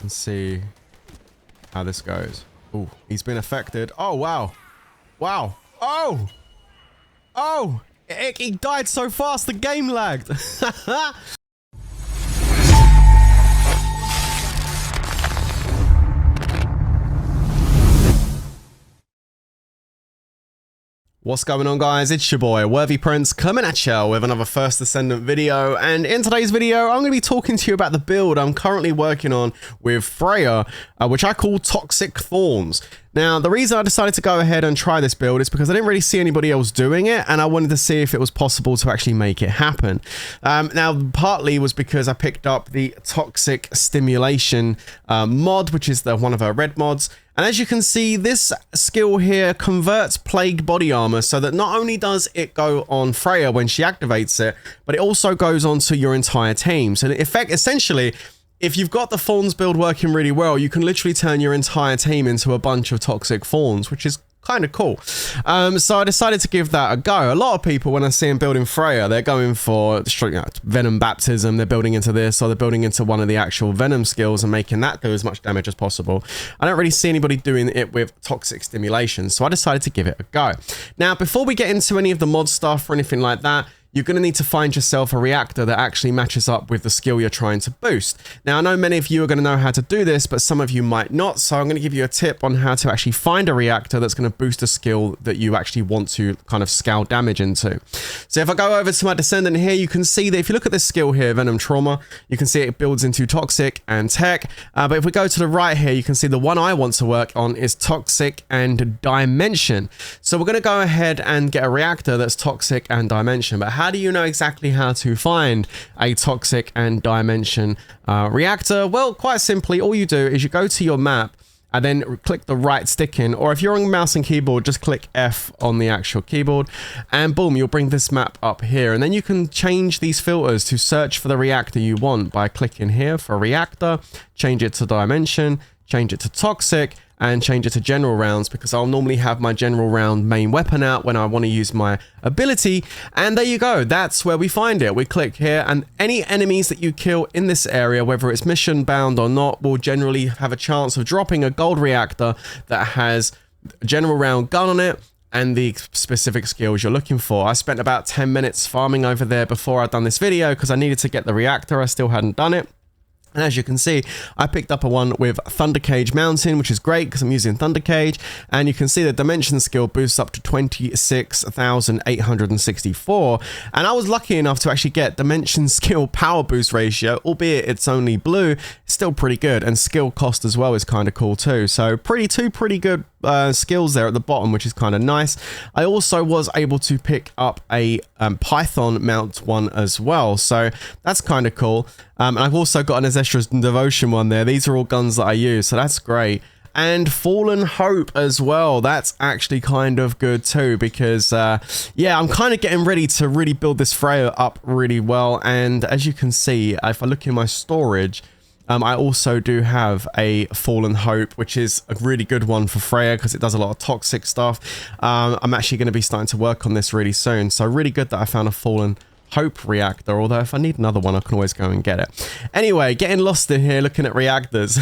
can see how this goes. Oh, he's been affected. Oh, wow. Wow. Oh! Oh! He died so fast, the game lagged. What's going on, guys? It's your boy Worthy Prince coming at you with another first Descendant video, and in today's video I'm going to be talking to you about the build I'm currently working on with Freyna, which I call Toxic Thorns. Now, the reason I decided to go ahead and try this build is because I didn't really see anybody else doing it, and I wanted to see if it was possible to actually make it happen. Now, partly was because I picked up the Toxic Stimulation mod, which is one of her red mods. And as you can see, this skill here converts plagued body armor so that not only does it go on Freyna when she activates it, but it also goes on to your entire team. So in effect, essentially, if you've got the Thorns build working really well, you can literally turn your entire team into a bunch of Toxic Thorns, which is kind of cool. So I decided to give that a go. A lot of people, when I see them building Freyna, they're going for Venom Baptism, they're building into this, or they're building into one of the actual Venom skills and making that do as much damage as possible. I don't really see anybody doing it with Toxic Stimulation, so I decided to give it a go. Now, before we get into any of the mod stuff or anything like that, you're going to need to find yourself a reactor that actually matches up with the skill you're trying to boost. Now, I know many of you are going to know how to do this, but some of you might not. So I'm going to give you a tip on how to actually find a reactor that's going to boost a skill that you actually want to kind of scale damage into. So if I go over to my Descendant here, you can see that if you look at this skill here, Venom Trauma, you can see it builds into Toxic and Tech. But if we go to the right here, you can see the one I want to work on is Toxic and Dimension. So we're going to go ahead and get a reactor that's Toxic and Dimension. But how do you know exactly how to find a Toxic and Dimension reactor? Well, quite simply, all you do is you go to your map and then click the right stick in, or if you're on mouse and keyboard, just click F on the actual keyboard, and boom, you'll bring this map up here. And then you can change these filters to search for the reactor you want by clicking here for reactor, change it to Dimension, change it to Toxic, and change it to general rounds, because I'll normally have my general round main weapon out when I want to use my ability. And there you go, that's where we find it. We click here, and any enemies that you kill in this area, whether it's mission bound or not, will generally have a chance of dropping a gold reactor that has a general round gun on it and the specific skills you're looking for. I spent about 10 minutes farming over there before I'd done this video because I needed to get the reactor. I still hadn't done it. And as you can see, I picked up a one with Thunder Cage Mountain, which is great because I'm using Thunder Cage. And you can see the Dimension skill boosts up to 26,864. And I was lucky enough to actually get Dimension skill power boost ratio, albeit it's only blue, it's still pretty good. And skill cost as well is kind of cool too. So two pretty good skills there at the bottom, which is kind of nice. I also was able to pick up a Python mount one as well, so that's kind of cool. And I've also got an Azestra's Devotion one there. These are all guns that I use, so that's great. And Fallen Hope as well. That's actually kind of good too, because yeah, I'm kind of getting ready to really build this Freyna up really well. And as you can see, if I look in my storage, I also do have a Fallen Hope, which is a really good one for Freyna because it does a lot of toxic stuff. I'm actually going to be starting to work on this really soon. So really good that I found a Fallen Hope reactor, although if I need another one I can always go and get it. Anyway, getting lost in here looking at reactors.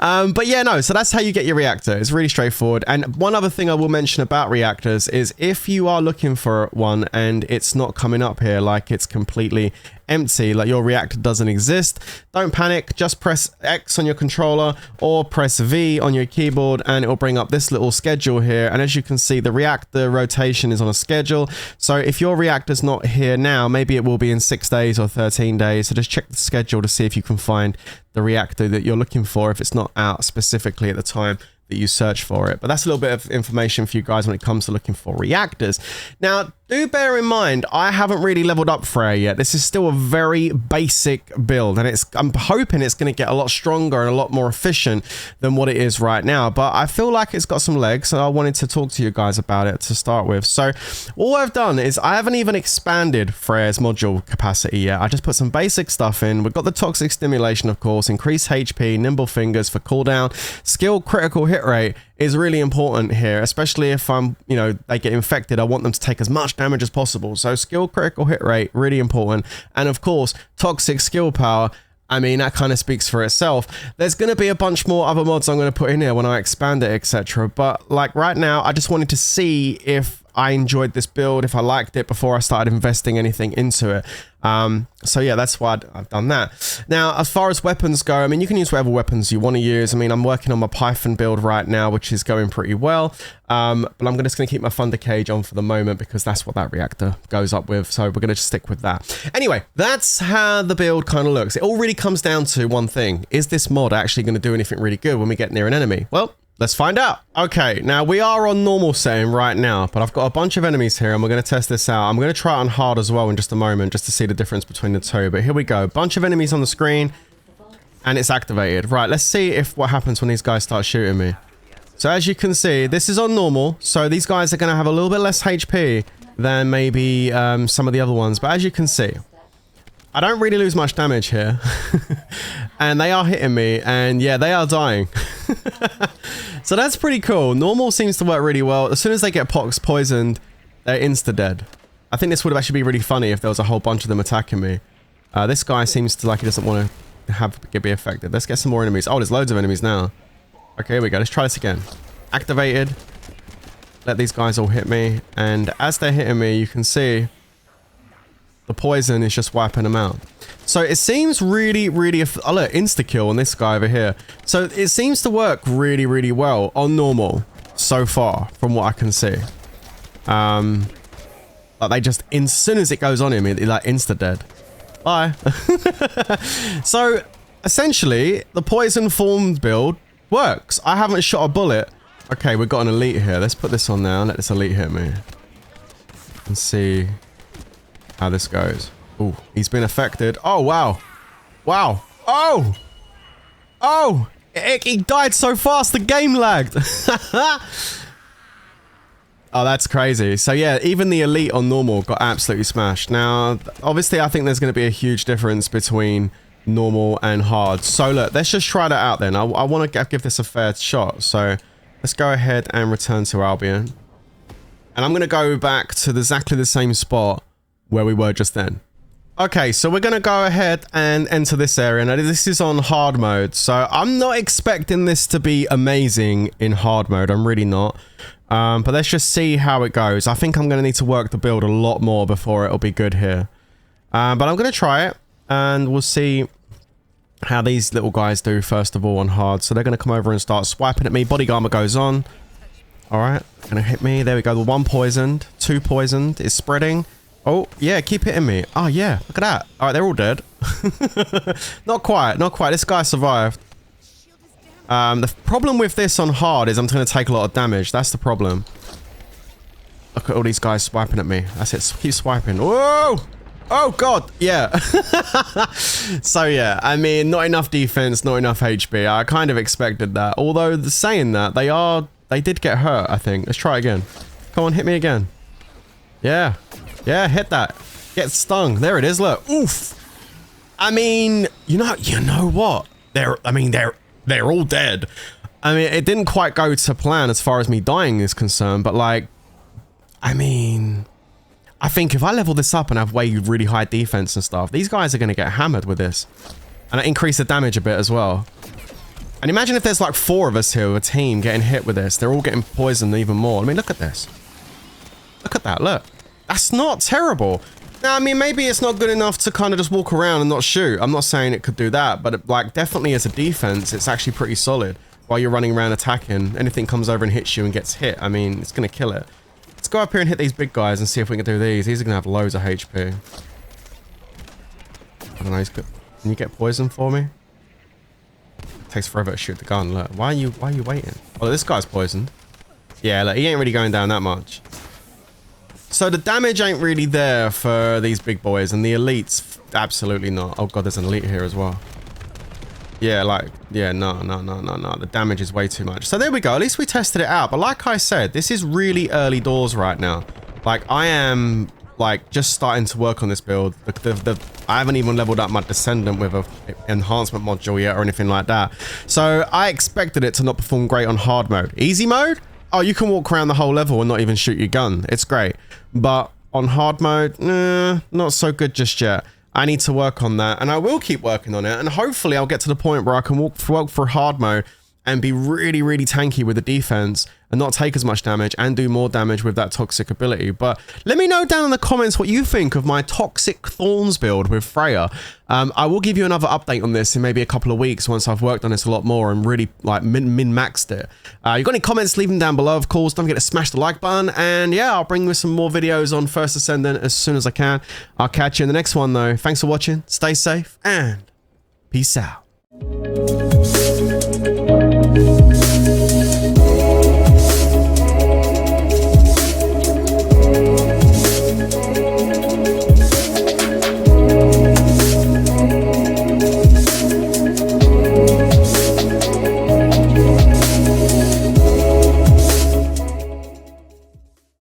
But yeah, no, so that's how you get your reactor. It's really straightforward. And one other thing I will mention about reactors is if you are looking for one and it's not coming up here, like it's completely empty, like your reactor doesn't exist, don't panic. Just press X on your controller or press V on your keyboard and it will bring up this little schedule here. And as you can see, the reactor rotation is on a schedule. So if your reactor's not here now, maybe it will be in 6 days or 13 days. So just check the schedule to see if you can find the reactor that you're looking for if it's not out specifically at the time that you search for it. But that's a little bit of information for you guys when it comes to looking for reactors. Now, do bear in mind, I haven't really leveled up Freyna yet. This is still a very basic build, and I'm hoping it's going to get a lot stronger and a lot more efficient than what it is right now. But I feel like it's got some legs, and I wanted to talk to you guys about it to start with. So all I've done is I haven't even expanded Freyna's module capacity yet. I just put some basic stuff in. We've got the Toxic Stimulation, of course, increased HP, Nimble Fingers for cooldown, skill critical hit rate is really important here, especially if they get infected. I want them to take as much damage as possible. So skill critical hit rate, really important. And of course, toxic skill power I mean, that kind of speaks for itself. There's going to be a bunch more other mods I'm going to put in here when I expand it, etc. But like right now, I just wanted to see if I enjoyed this build, if I liked it before I started investing anything into it. So yeah, that's why I've done that. Now, as far as weapons go, I mean, you can use whatever weapons you want to use. I mean, I'm working on my Python build right now, which is going pretty well. But I'm just going to keep my Thunder Cage on for the moment because that's what that reactor goes up with. So we're going to just stick with that. Anyway, that's how the build kind of looks. It all really comes down to one thing. Is this mod actually going to do anything really good when we get near an enemy? Well, let's find out. Okay, now we are on normal setting right now, but I've got a bunch of enemies here and we're going to test this out. I'm going to try it on hard as well in just a moment just to see the difference between the two. But here we go. Bunch of enemies on the screen and it's activated. Right, let's see if what happens when these guys start shooting me. So as you can see, this is on normal. So these guys are going to have a little bit less HP than maybe some of the other ones. But as you can see, I don't really lose much damage here. And they are hitting me and yeah, they are dying. So that's pretty cool. Normal seems to work really well. As soon as they get poisoned, they're insta-dead. I think this would actually be really funny if there was a whole bunch of them attacking me. This guy seems to like he doesn't want to be affected. Let's get some more enemies. Oh, there's loads of enemies now. Okay, here we go. Let's try this again. Activated. Let these guys all hit me. And as they're hitting me, you can see the poison is just wiping them out. So it seems really, oh look, insta-kill on this guy over here. So it seems to work really, really well on normal so far, from what I can see. Like they just, as soon as it goes on him, they're like insta-dead. Bye. So essentially, the poison formed build works. I haven't shot a bullet. Okay, we've got an elite here. Let's put this on now. Let this elite hit me. And see how this goes. Oh, he's been affected. Oh, wow. Wow. Oh! Oh! He died so fast, the game lagged. Oh, that's crazy. So yeah, even the elite on normal got absolutely smashed. Now, obviously, I think there's going to be a huge difference between normal and hard. So look, let's just try that out then. I want to give this a fair shot. So let's go ahead and return to Albion. And I'm going to go back to exactly the same spot where we were just then. Okay, so we're going to go ahead and enter this area. Now, this is on hard mode. So I'm not expecting this to be amazing in hard mode. I'm really not. But let's just see how it goes. I think I'm going to need to work the build a lot more before it'll be good here. But I'm going to try it and we'll see how these little guys do first of all on hard. So they're going to come over and start swiping at me. Body armor goes on. All right, going to hit me. There we go. The one poisoned, two poisoned is spreading. Oh, yeah, keep hitting me. Oh, yeah, look at that. All right, they're all dead. Not quite, not quite. This guy survived. The problem with this on hard is I'm going to take a lot of damage. That's the problem. Look at all these guys swiping at me. That's it. Keep swiping. Whoa! Oh, God. Yeah. So, yeah, I mean, not enough defense, not enough HP. I kind of expected that. Although, saying that, they did get hurt, I think. Let's try again. Come on, hit me again. Yeah. Yeah, hit that. Get stung. There it is. Look. Oof. I mean, you know what? They're all dead. I mean, it didn't quite go to plan as far as me dying is concerned, but like, I mean, I think if I level this up and have really high defense and stuff, these guys are going to get hammered with this. And I increase the damage a bit as well. And imagine if there's like 4 of us here, a team getting hit with this. They're all getting poisoned even more. I mean, look at this. Look at that. Look. That's not terrible. Now, I mean, maybe it's not good enough to kind of just walk around and not shoot. I'm not saying it could do that, but it, like definitely as a defense, it's actually pretty solid. While you're running around attacking, anything comes over and hits you and gets hit. I mean, it's going to kill it. Let's go up here and hit these big guys and see if we can do these. These are going to have loads of HP. I don't know. He's good. Can you get poison for me? It takes forever to shoot the gun. Look, why are you waiting? Oh, this guy's poisoned. Yeah, look, he ain't really going down that much. So the damage ain't really there for these big boys, and the elites, absolutely not. Oh god, there's an elite here as well. Yeah, like, yeah, no. The damage is way too much. So there we go. At least we tested it out. But like I said, this is really early doors right now. Like, I am, like, just starting to work on this build. I haven't even leveled up my Descendant with a enhancement module yet or anything like that. So I expected it to not perform great on hard mode. Easy mode? Oh, you can walk around the whole level and not even shoot your gun. It's great. But on hard mode, nah, not so good just yet. I need to work on that, and I will keep working on it, and hopefully I'll get to the point where I can walk through hard mode and be really, really tanky with the defense and not take as much damage and do more damage with that toxic ability. But let me know down in the comments what you think of my Toxic Thorns build with Freyna. I will give you another update on this in maybe a couple of weeks once I've worked on this a lot more and really like min-maxed it. You got any comments, leave them down below, of course. Don't forget to smash the like button, and yeah, I'll bring you some more videos on First Descendant as soon as I can. I'll catch you in the next one though. Thanks for watching, stay safe, and peace out.